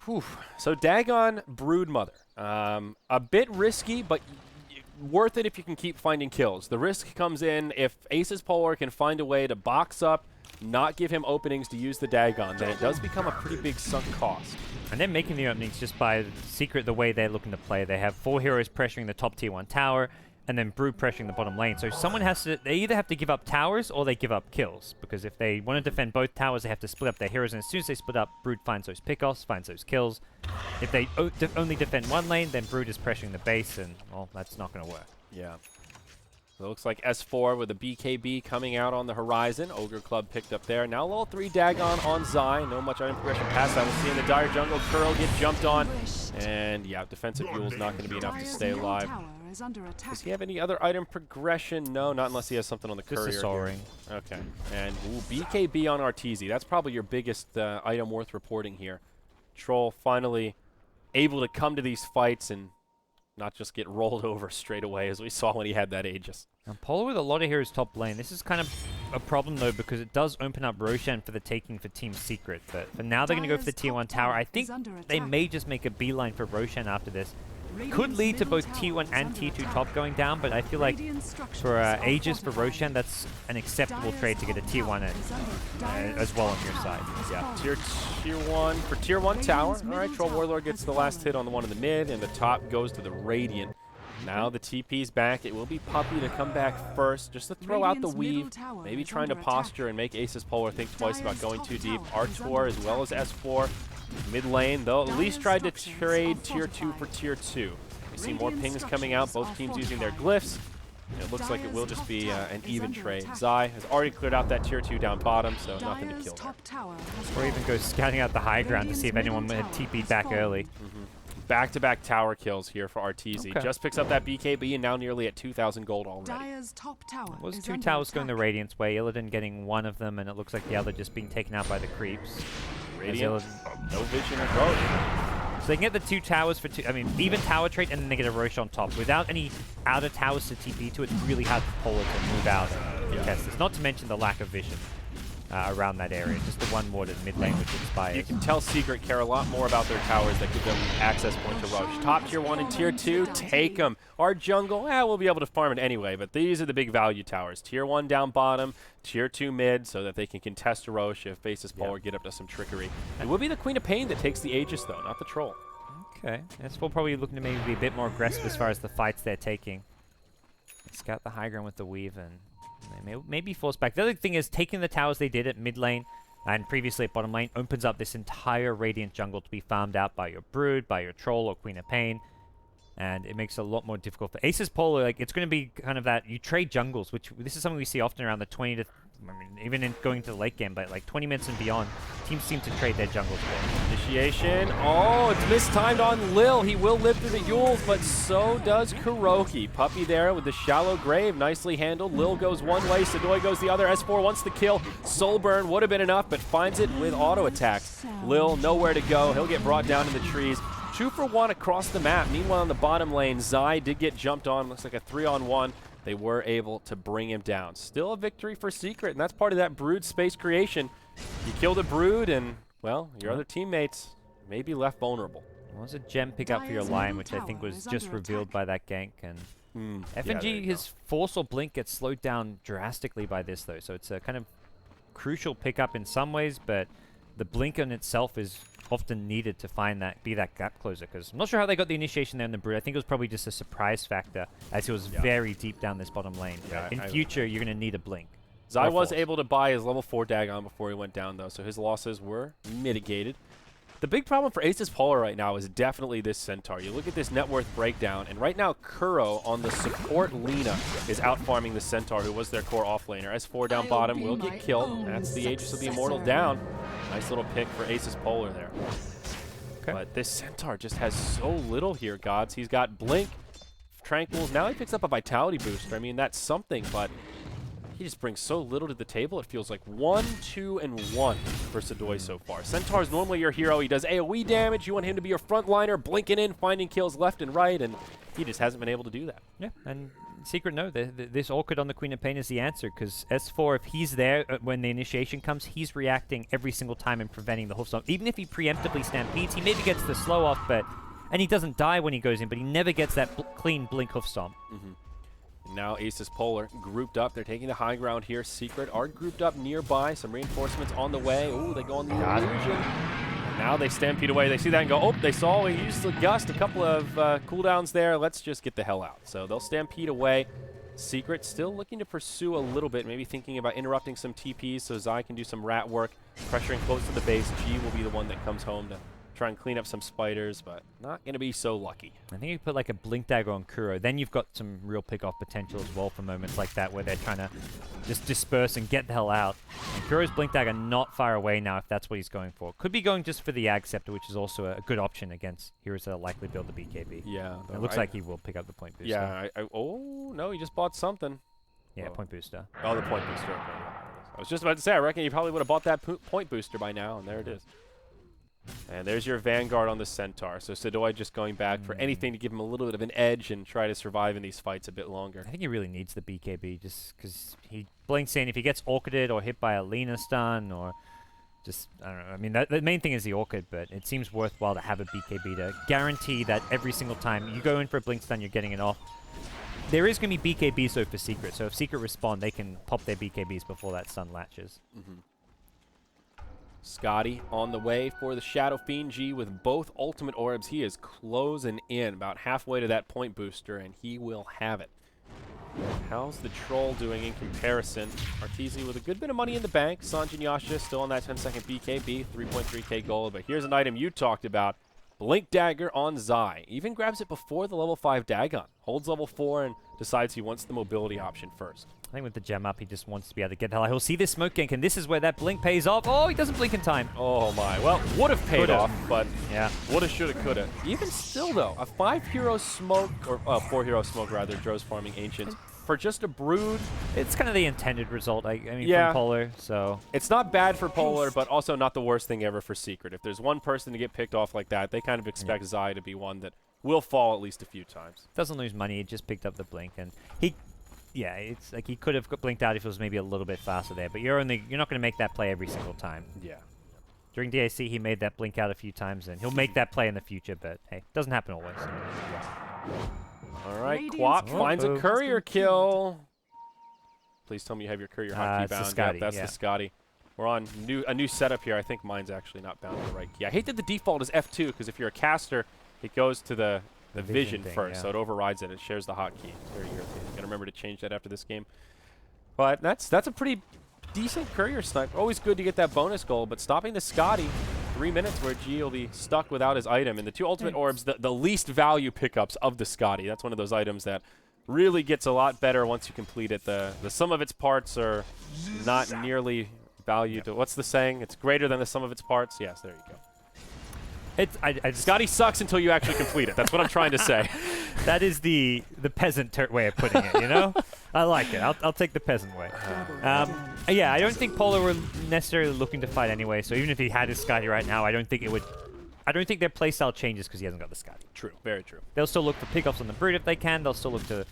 Speaker 1: Whew. So Dagon Brood Mother. A bit risky, but worth it if you can keep finding kills. The risk comes in if Asus.Polar can find a way to box up, not give him openings to use the Dagon, then it does become a pretty big sunk cost.
Speaker 2: And they're making the openings just by Secret the way they're looking to play. They have 4 heroes pressuring the top Tier 1 tower. and then Brood pressuring the bottom lane. So someone has to, they either have to give up towers or they give up kills, because if they want to defend both towers, they have to split up their heroes, and as soon as they split up, Brood finds those pickoffs, finds those kills. If they only defend one lane, then Brood is pressuring the base, and, well, that's not going to work.
Speaker 1: Yeah. So it looks like S4 with a BKB coming out on the horizon. Ogre Club picked up there. Now level 3 Dagon on Zai. No much item progression past that. We'll see in the dire jungle. Curl get jumped on. And yeah, defensive fuel's not going to be enough to stay alive. Does he have any other item progression? No, not unless he has something on the courier.
Speaker 2: Just a Soul Ring.
Speaker 1: Okay. And BKB on Arteezy. That's probably your biggest item worth reporting here. Troll finally able to come to these fights and not just get rolled over straight away as we saw when he had that Aegis.
Speaker 2: Now, Polar with a lot of heroes top lane. This is kind of a problem, though, because it does open up Roshan for the taking for Team Secret. But for now, they're going to go for the Tier 1 tower. I think they may just make a beeline for Roshan after this. Could lead to both Tier 1 and Tier 2 top going down, but I feel like for Aegis for Roshan, that's an acceptable trade to get a Tier 1 as well on your side.
Speaker 1: Yeah, tier 1 for Tier 1 tower. All right, Troll Warlord gets the last hit on the one in the mid, and the top goes to the Radiant. Now the TP's back. It will be Puppey to come back first, just to throw out the weave, maybe trying to posture and make Asus.Polar think twice about going too deep. Artor as well as S4. Mid lane, they'll at least try to trade Tier 2 for Tier 2. We see more pings coming out, both teams using their glyphs. And it looks like it will just be an even trade. Zai has already cleared out that Tier 2 down bottom, so nothing to kill there.
Speaker 2: Or even go scouting out the high ground to see if anyone had TP'd back early.
Speaker 1: Back-to-back tower kills here for Arteezy.
Speaker 2: Okay.
Speaker 1: Just picks up that BKB and now nearly at 2,000 gold already.
Speaker 2: It was 2 towers going the Radiant's way, Illidan getting one of them, and it looks like the other just being taken out by the creeps.
Speaker 1: Radiant, no vision of both.
Speaker 2: So they can get the 2 towers for 2, I mean, even tower trade, and then they get a Roche on top. Without any outer towers to TP to, it's really hard for Polar to move out and contest this. Not to mention the lack of vision around that area. Just the one ward at mid lane, which expires.
Speaker 1: You can tell Secret care a lot more about their towers that give them access point to rush. Top Tier 1 and Tier 2, take them. Our jungle, we'll be able to farm it anyway, but these are the big value towers. Tier 1 down bottom, Tier 2 mid, so that they can contest a Roche if Asus.Polar get up to some trickery. It will be the Queen of Pain that takes the Aegis, though, not the Troll.
Speaker 2: Okay, that's probably looking to maybe be a bit more aggressive as far as the fights they're taking. Scout the high ground with the weave and maybe force back. The other thing is taking the towers they did at mid lane and previously at bottom lane opens up this entire Radiant jungle to be farmed out by your Brood, by your Troll or Queen of Pain. And it makes it a lot more difficult for Asus.Polar. Like, it's going to be kind of that, you trade jungles, which this is something we see often around the 20 to, I mean, even in going to the late game, but like 20 minutes and beyond, teams seem to trade their jungles there.
Speaker 1: Initiation. Oh, it's mistimed on Lil. He will live through the Yules, but so does Kuroki. Puppey there with the shallow grave. Nicely handled. Lil goes one way. Sadoi goes the other. S4 wants the kill. Soul burn would have been enough, but finds it with auto attacks. Lil nowhere to go. He'll get brought down in the trees. 2 for 1 across the map. Meanwhile, on the bottom lane, Zai did get jumped on. Looks like a 3-on-1. They were able to bring him down. Still a victory for Secret, and that's part of that Brood space creation. You kill the Brood, and, well, your other teammates may be left vulnerable.
Speaker 2: It was a gem pickup for your line, which I think was just revealed by that gank. And FNG, his force or blink gets slowed down drastically by this, though. So it's a kind of crucial pickup in some ways, but the blink in itself is often needed to find that, be that gap closer, because I'm not sure how they got the initiation there in the Brood. I think it was probably just a surprise factor, as he was very deep down this bottom lane. In future, you're going to need a blink.
Speaker 1: Zai was able to buy his level 4 Dagon before he went down, though, so his losses were mitigated. The big problem for Asus.Polar right now is definitely this Centaur. You look at this net worth breakdown, and right now Kuro on the support Lina is out farming the Centaur, who was their core offlaner. S4 down bottom will get killed. That's the Aegis of the Immortal down. Nice little pick for Asus.Polar there. Okay. But this Centaur just has so little here, Gods. He's got Blink, Tranquils. Now he picks up a Vitality booster. I mean, that's something, but he just brings so little to the table. It feels like 1, 2, and 1 for Sadoi so far. Centaur's normally your hero. He does AoE damage. You want him to be your frontliner, blinking in, finding kills left and right, and he just hasn't been able to do that.
Speaker 2: Yeah, and Secret, no, this Orchid on the Queen of Pain is the answer, because S4, if he's there when the initiation comes, he's reacting every single time and preventing the Hoofstomp. Even if he preemptively stampedes, he maybe gets the slow off, and he doesn't die when he goes in, but he never gets that clean blink Hoofstomp.
Speaker 1: Now Asus.Polar grouped up. They're taking the high ground here. Secret are grouped up nearby. Some reinforcements on the way. Ooh, they go on the illusion. Now they stampede away. They see that and go, oh, they saw he used the gust, a couple of cooldowns there. Let's just get the hell out. So they'll stampede away. Secret still looking to pursue a little bit, maybe thinking about interrupting some TPs so Zai can do some rat work, pressuring close to the base. G will be the one that comes home to try and clean up some spiders, but not going to be so lucky.
Speaker 2: I think you put like a blink dagger on Kuro, then you've got some real pick-off potential as well for moments like that where they're trying to just disperse and get the hell out. And Kuro's blink dagger not far away now if that's what he's going for. Could be going just for the Ag Scepter, which is also a good option against heroes that are likely to build the BKB.
Speaker 1: Yeah.
Speaker 2: It looks like he will pick up the point booster.
Speaker 1: Yeah. Oh, no, he just bought something.
Speaker 2: Yeah, point booster.
Speaker 1: Oh, the point booster. Okay. I was just about to say, I reckon you probably would have bought that point booster by now, and there it is. And there's your Vanguard on the Centaur. So Sidoi just going back for anything to give him a little bit of an edge and try to survive in these fights a bit longer.
Speaker 2: I think he really needs the BKB just because he blinks in. If he gets orchided or hit by a Lena stun or just, I don't know. I mean, the main thing is the orchid, but it seems worthwhile to have a BKB to guarantee that every single time you go in for a blink stun, you're getting it off. There is going to be BKBs though for Secret, so if Secret respond, they can pop their BKBs before that stun latches.
Speaker 1: Scotty on the way for the Shadow Fiend. G with both ultimate orbs. He is closing in about halfway to that point booster, and he will have it. How's the Troll doing in comparison? Arteezy with a good bit of money in the bank. Sanjin Yasha still on that 10-second BKB, 3.3k gold. But here's an item you talked about. Blink Dagger on Zai. Even grabs it before the level 5 Dagon. Holds level 4 and decides he wants the mobility option first.
Speaker 2: I think with the gem up, he just wants to be able to get the hell out. He'll see this smoke gank, and this is where that blink pays off. Oh, he doesn't blink in time.
Speaker 1: Oh my. Well, would have paid off, but
Speaker 2: yeah,
Speaker 1: woulda, shoulda, coulda. Even still, though, a 5-hero smoke, or 4-hero smoke, rather, Dro's farming Ancient, for just a Brood.
Speaker 2: It's kind of the intended result, I mean,
Speaker 1: yeah,
Speaker 2: from Polar, so.
Speaker 1: It's not bad for Polar, but also not the worst thing ever for Secret. If there's one person to get picked off like that, they kind of expect Zai to be one that will fall at least a few times.
Speaker 2: Doesn't lose money, he just picked up the blink, and he... Yeah, it's like he could have blinked out if it was maybe a little bit faster there, but you're not going to make that play every single time.
Speaker 1: Yeah.
Speaker 2: During DAC, he made that blink out a few times, and he'll make that play in the future, but hey, doesn't happen always.
Speaker 1: All right, Quap finds a courier kill. Please tell me you have your courier hotkey bound.
Speaker 2: Scotty,
Speaker 1: that's the Scotty. We're on a new setup here. I think mine's actually not bound to the right key. I hate that the default is F2, because if you're a caster, it goes to the vision thing, first, so it overrides it. It shares the hotkey. It's very irritating. Gotta remember to change that after this game. But that's a pretty decent courier snipe. Always good to get that bonus goal, but stopping the Scotty, 3 minutes where G will be stuck without his item. And the 2 ultimate orbs, the least value pickups of the Scotty. That's one of those items that really gets a lot better once you complete it. The sum of its parts are not nearly valued. What's the saying? It's greater than the sum of its parts. Yes, there you go. Scotty sucks until you actually complete it. That's what I'm trying to say.
Speaker 2: That is the peasant way of putting it, you know? I like it. I'll take the peasant way. Yeah, I don't think Polar were necessarily looking to fight anyway, so even if he had his Scotty right now, I don't think their playstyle changes because he hasn't got the Scotty.
Speaker 1: True, very true.
Speaker 2: They'll still look for pickoffs on the Brood if they can. They'll still look to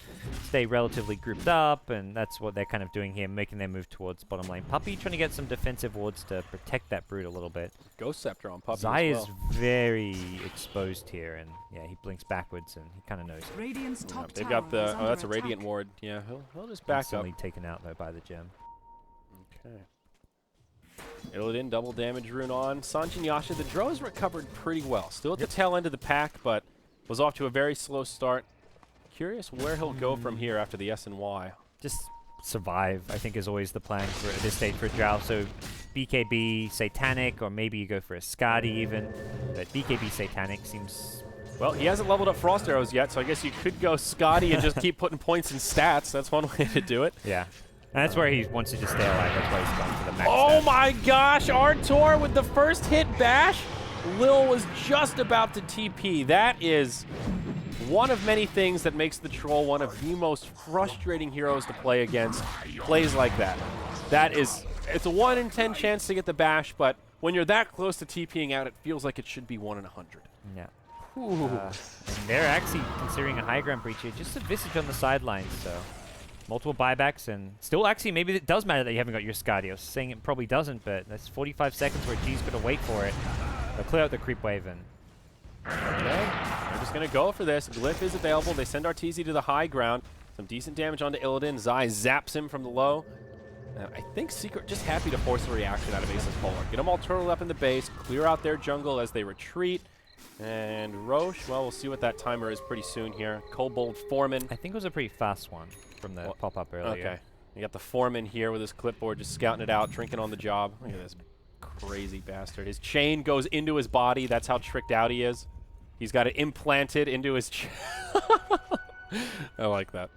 Speaker 2: stay relatively grouped up, and that's what they're kind of doing here, making their move towards bottom lane. Puppey trying to get some defensive wards to protect that Brood a little bit.
Speaker 1: Ghost Scepter on Puppey
Speaker 2: Zai
Speaker 1: as well.
Speaker 2: is very exposed here, and yeah, he blinks backwards, and he kind of knows.
Speaker 3: Radiant's top
Speaker 1: They've got the... Oh, that's a Radiant
Speaker 3: attack.
Speaker 1: ward. Yeah, he'll just back up.
Speaker 2: Instantly taken out, though, by the gem.
Speaker 1: Okay. Illidan, double damage rune on. Sanjin Yasha, the Dro's recovered pretty well. Still at the tail end of the pack, but was off to a very slow start. Curious where he'll go from here after the S and Y.
Speaker 2: Just survive, I think, is always the plan for at this stage for Drow. So BKB Satanic, or maybe you go for a Scotty even. But BKB Satanic seems...
Speaker 1: Well, he hasn't leveled up Frost Arrows yet, so I guess you could go Scotty and just keep putting points in stats. That's one way to do it.
Speaker 2: Yeah. And that's where he wants to just stay alive. That's why he's going for the max.
Speaker 1: Oh my gosh, Artor with the first hit bash. Lil was just about to TP. That is one of many things that makes the Troll one of the most frustrating heroes to play against. Plays like that. It's a 1 in 10 chance to get the bash, but when you're that close to TPing out, it feels like it should be 1 in 100.
Speaker 2: Yeah. And they're actually considering a high ground breach here. Just a Visage on the sidelines, so... Multiple buybacks, and still actually maybe it does matter that you haven't got your Scotty. I was saying it probably doesn't, but that's 45 seconds where G's going to wait for it. They'll clear out the creep wave, and...
Speaker 1: Okay, they're just going to go for this. Glyph is available. They send Arteezy to the high ground. Some decent damage onto Illidan. Zai zaps him from the low. I think Secret just happy to force a reaction out of Asus.Polar. Get them all turtled up in the base, clear out their jungle as they retreat. And Roche, well, we'll see what that timer is pretty soon here. Kobold Foreman.
Speaker 2: I think it was a pretty fast one from the pop-up earlier.
Speaker 1: Okay. You got the Foreman here with his clipboard just scouting it out, drinking on the job. Look at this crazy bastard. His chain goes into his body. That's how tricked out he is. He's got it implanted into his I like that.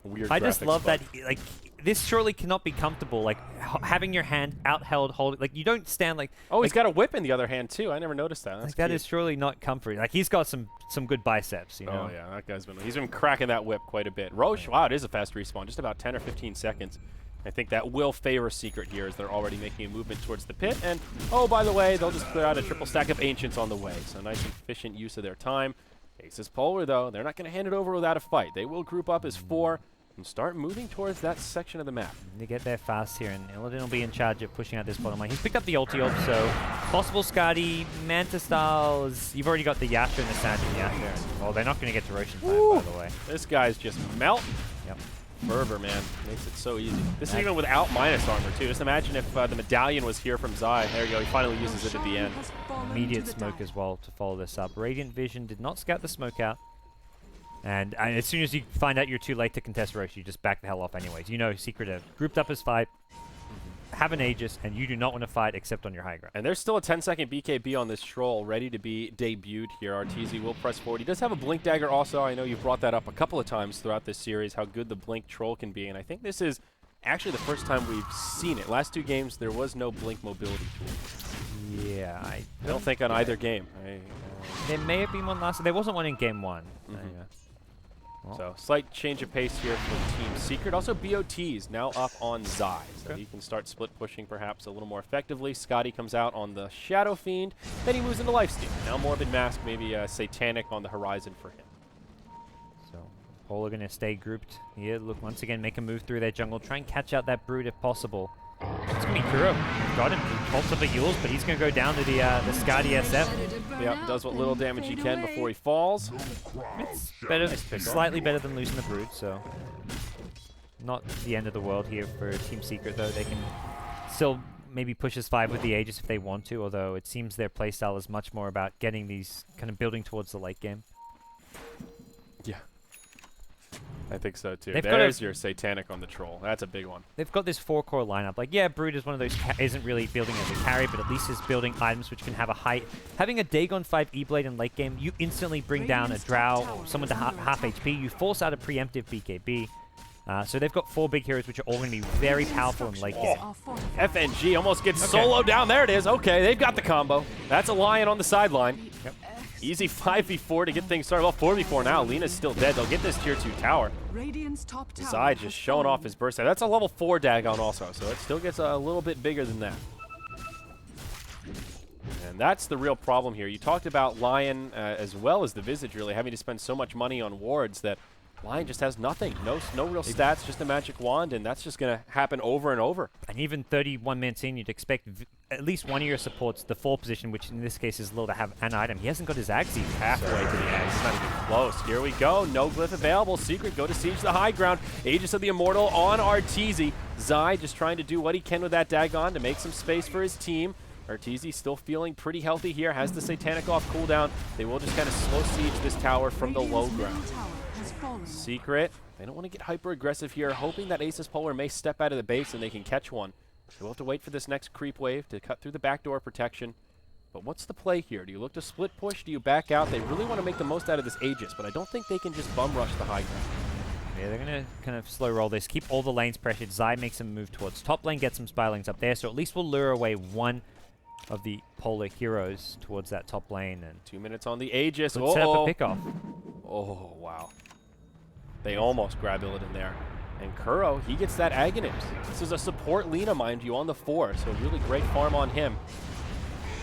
Speaker 1: Weird
Speaker 2: I just love
Speaker 1: bug.
Speaker 2: that, like, this surely cannot be comfortable, like, having your hand out-held, hold, like, you don't stand, like...
Speaker 1: Oh,
Speaker 2: like,
Speaker 1: he's got a whip in the other hand, too. I never noticed that. That's
Speaker 2: like, that
Speaker 1: cute.
Speaker 2: is surely not comfort. Like, he's got some good biceps, you know?
Speaker 1: Oh, yeah, that guy's he's been cracking that whip quite a bit. Roche, wow, it is a fast respawn, just about 10 or 15 seconds. I think that will favor Secret here as they're already making a movement towards the pit. And, oh, by the way, they'll just clear out a triple stack of Ancients on the way. So nice efficient use of their time. Asus.Polar, though, they're not going to hand it over without a fight. They will group up as 4 and start moving towards that section of the map.
Speaker 2: They get there fast here, and Illidan will be in charge of pushing out this bottom lane. He's picked up the ulti ult, so possible Skadi, Manta styles. You've already got the Yasha and the Sand and Yasha. Well, they're not going to get to Roshan time, by the way.
Speaker 1: This guy's just melting.
Speaker 2: Yep.
Speaker 1: Fervor, man. Makes it so easy. This is even without minus armor, too. Just imagine if the medallion was here from Zai. There you go. He finally uses it at the end.
Speaker 2: Immediate smoke as well to follow this up. Radiant Vision did not scout the smoke out. And as soon as you find out you're too late to contest Roche, you just back the hell off anyways. You know Secret have grouped up as 5, have an Aegis, and you do not want to fight except on your high ground.
Speaker 1: And there's still a 10-second BKB on this troll ready to be debuted here. RTZ will press forward. He does have a Blink Dagger also. I know you've brought that up a couple of times throughout this series, how good the Blink troll can be. And I think this is actually the first time we've seen it. Last 2 games, there was no Blink mobility tool.
Speaker 2: Yeah, I
Speaker 1: don't think on either game.
Speaker 2: There may have been one last. There wasn't one in game 1.
Speaker 1: Yeah. So, slight change of pace here for Team Secret. Also, BOT's now up on Zai, so he can start split pushing perhaps a little more effectively. Scotty comes out on the Shadow Fiend, then he moves into Lifesteal. Now Morbid Mask, maybe Satanic on the horizon for him.
Speaker 2: So, Polar going to stay grouped here. Look, once again, make a move through their jungle. Try and catch out that Brood if possible. It's going to be Kuro. Got him. Also for Yules, but he's going to go down to the Skadi SF.
Speaker 1: Yep, does what little damage he can before he falls.
Speaker 2: It's better, slightly better than losing the Brood, so not the end of the world here for Team Secret, though. They can still maybe push as 5 with the Aegis if they want to, although it seems their playstyle is much more about getting these, kind of building towards the late game.
Speaker 1: Yeah. I think so, too.
Speaker 2: They've
Speaker 1: There's your Satanic on the troll. That's a big one.
Speaker 2: They've got this 4-core lineup. Like, yeah, Brood is one of those, isn't really building as a carry, but at least is building items which can have a high... Having a Dagon 5 E-Blade in late game, you instantly bring down a Drow or someone to half HP. You force out a preemptive BKB. So they've got 4 big heroes which are all going to be very powerful in late game.
Speaker 1: FNG almost gets solo down. There it is. Okay, they've got the combo. That's a Lion on the sideline.
Speaker 2: Yep.
Speaker 1: Easy 5v4 to get things started. Well, 4v4 now. Lena's still dead. They'll get this tier 2 tower. Zai just showing off his burst. That's a level 4 Dagon also, so it still gets a little bit bigger than that. And that's the real problem here. You talked about Lion as well as the Visage really having to spend so much money on wards that Lion just has nothing. No real stats, just a magic wand, and that's just going to happen over and over.
Speaker 2: And even 31-man scene, you'd expect at least one of your supports, the 4 position, which in this case is low, to have an item. He hasn't got his Axe even.
Speaker 1: Halfway to the Axe. It's not even close. Here we go. No glyph available. Secret go to siege the high ground. Aegis of the Immortal on Arteezy. Zai just trying to do what he can with that Dagon to make some space for his team. Arteezy still feeling pretty healthy here. Has the Satanic off cooldown. They will just kind of slow siege this tower from the low ground. Secret, they don't want to get hyper-aggressive here, hoping that Asus.Polar may step out of the base and they can catch one. They'll have to wait for this next creep wave to cut through the backdoor protection. But what's the play here? Do you look to split push? Do you back out? They really want to make the most out of this Aegis, but I don't think they can just bum rush the high ground.
Speaker 2: Yeah, they're going to kind of slow roll this, keep all the lanes pressured. Zai makes them move towards top lane, get some spy lanes up there, so at least we'll lure away one of the Polar heroes towards that top lane. And
Speaker 1: 2 minutes on the Aegis.
Speaker 2: Let's set up a pick-off.
Speaker 1: Oh, wow. They almost grab Illidan there. And Kuro, he gets that Aghanim. This is a support Lina, mind you, on the 4, so really great farm on him.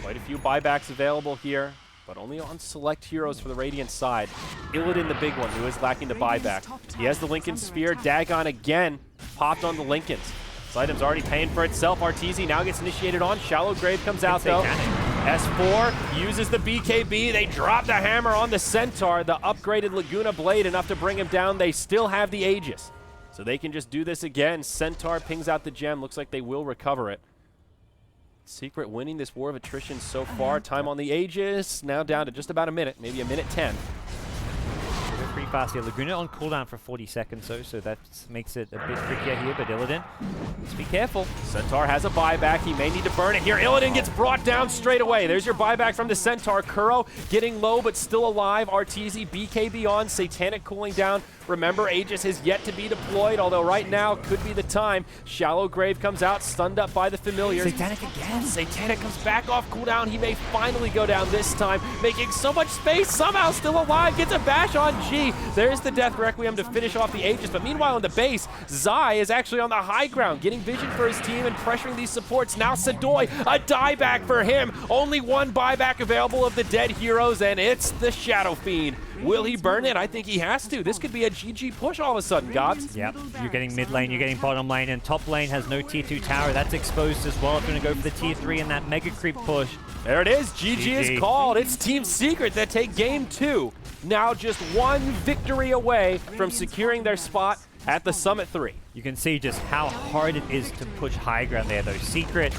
Speaker 1: Quite a few buybacks available here, but only on select heroes for the Radiant side. Illidan, the big one, who is lacking the buyback. He has the Lincoln Sphere. Dagon again popped on the Lincolns. This item's already paying for itself. Arteezy now gets initiated on. Shallow Grave comes out, though. S4 uses the BKB. They drop the hammer on the Centaur. The upgraded Laguna Blade enough to bring him down. They still have the Aegis. So they can just do this again. Centaur pings out the gem. Looks like they will recover it. Secret winning this war of attrition so far. Time on the Aegis. Now down to just about a minute, maybe a minute 10.
Speaker 2: Pretty fast here. Laguna on cooldown for 40 seconds, so that makes it a bit trickier here, but Illidan, just be careful.
Speaker 1: Centaur has a buyback. He may need to burn it here. Illidan gets brought down straight away. There's your buyback from the Centaur. Kuro getting low, but still alive. Arteezy, BKB on. Satanic cooling down. Remember, Aegis has yet to be deployed, although right now could be the time. Shallow Grave comes out, stunned up by the familiar.
Speaker 2: Satanic again.
Speaker 1: Satanic comes back off cooldown. He may finally go down this time, making so much space. Somehow still alive. Gets a bash on G. There's the Death Requiem to finish off the Aegis. But meanwhile, in the base, Zai is actually on the high ground, getting vision for his team and pressuring these supports. Now Sadoy, a dieback for him. Only one buyback available of the dead heroes, and it's the Shadow Fiend. Will he burn it? I think he has to. This could be a GG push all of a sudden, Gods.
Speaker 2: Yep, you're getting mid lane, you're getting bottom lane, and top lane has no tier 2 tower. That's exposed as well. It's going to go for the tier 3 and that mega creep push.
Speaker 1: There it is. GG is called. It's Team Secret that take game 2. Now just one victory away from securing their spot at the Summit 3.
Speaker 2: You can see just how hard it is to push high ground there, though. Secret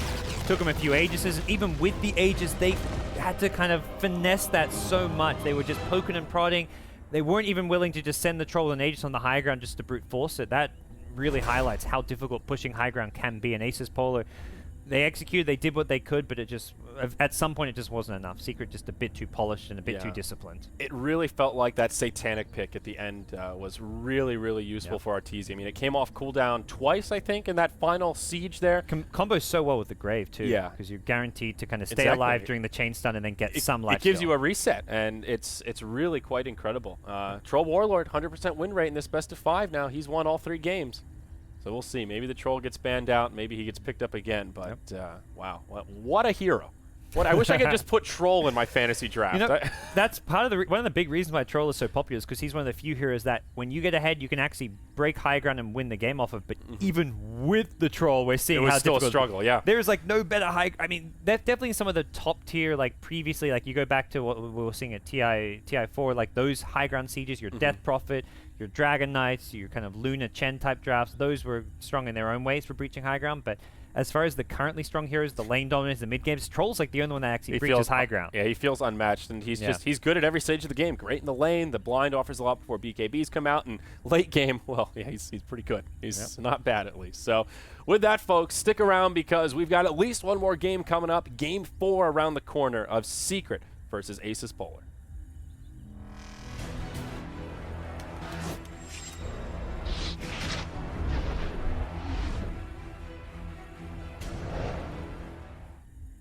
Speaker 2: took them a few Aegises, and even with the Aegis, they had to kind of finesse that so much. They were just poking and prodding. They weren't even willing to just send the Troll and Aegis on the high ground just to brute force it. That really highlights how difficult pushing high ground can be. And Asus.Polar, they executed, they did what they could, but it just, at some point, it just wasn't enough. Secret just a bit too polished and a bit too disciplined.
Speaker 1: It really felt like that Satanic pick at the end was really, really useful for Arteezy. I mean, it came off cooldown twice, I think, in that final siege there.
Speaker 2: Combos so well with the Grave, too.
Speaker 1: Yeah.
Speaker 2: Because you're guaranteed to kind of stay alive during the chain stun and then get some life.
Speaker 1: It gives you a reset, and it's really quite incredible. Troll Warlord, 100% win rate in this best of 5 now. He's won all 3 games. So we'll see. Maybe the Troll gets banned out. Maybe he gets picked up again. But wow, what a hero! I wish I could just put Troll in my fantasy draft.
Speaker 2: You know, that's part of one of the big reasons why Troll is so popular is because he's one of the few heroes that when you get ahead, you can actually break high ground and win the game off of. But even with the Troll, we're seeing how
Speaker 1: still
Speaker 2: difficult.
Speaker 1: A struggle. Yeah,
Speaker 2: there's like no better high. I mean, that's definitely some of the top tier. Like previously, like you go back to what we were seeing at TI4, like those high ground sieges, your Death Prophet, your Dragon Knights, your kind of Luna Chen type drafts. Those were strong in their own ways for breaching high ground, but as far as the currently strong heroes, the lane dominance, the mid games, Troll's like the only one that actually breaches high ground.
Speaker 1: Yeah, he feels unmatched, and he's he's good at every stage of the game. Great in the lane. The blind offers a lot before BKBs come out, and late game, well, yeah, he's pretty good. He's not bad at least. So with that, folks, stick around because we've got at least one more game coming up. Game 4 around the corner of Secret versus Asus.Polar.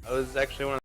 Speaker 3: I was actually one of